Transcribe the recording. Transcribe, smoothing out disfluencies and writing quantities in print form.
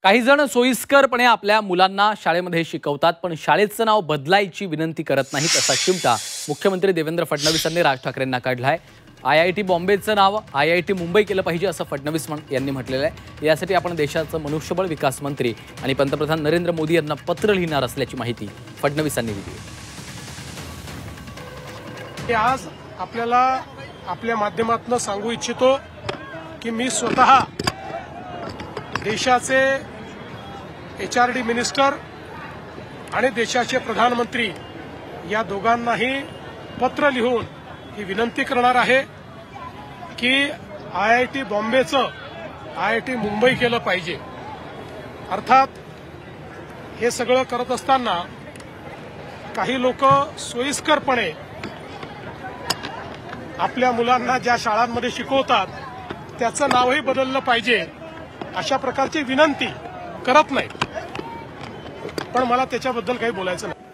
काही जण सोयीस्करपणे आपल्या मुलांना शाळेमध्ये शिकवतात, पण शाळेचं नाव बदलायची विनंती करत नाहीत असा चिमटा मुख्यमंत्री देवेंद्र फडणवीसांनी राज ठाकरेंना काढलाय। आयआयटी बॉम्बेचं नाव आयआयटी मुंबई केलं पाहिजे असं फडणवीस यांनी म्हटलेलं आहे। यासाठी आपण देशाचं मनुष्यबळ विकास मंत्री आणि पंतप्रधान नरेंद्र मोदी यांना पत्र लिहिणार असल्याची माहिती फडणवीसांनी दिली। आज आपल्याला आपल्या माध्यमातून सांगू इच्छितो की मी स्वतः देशाचे एचआरडी मिनिस्टर आणि देशाचे प्रधानमंत्री या दोघांनाही पत्र लिहून ही विनंती करणार आहे की आयआयटी बॉम्बेचं आयआयटी मुंबई केलं पाहिजे। अर्थात हे सगळं करत असताना काही लोक सोयीस्करपणे आपल्या मुलांना ज्या शाळांमध्ये शिकवतात त्याचं नावही बदललं पाहिजे अशा प्रकारची विनंती करत नाही, पण मला त्याच्याबद्दल काही बोलायचं नाही।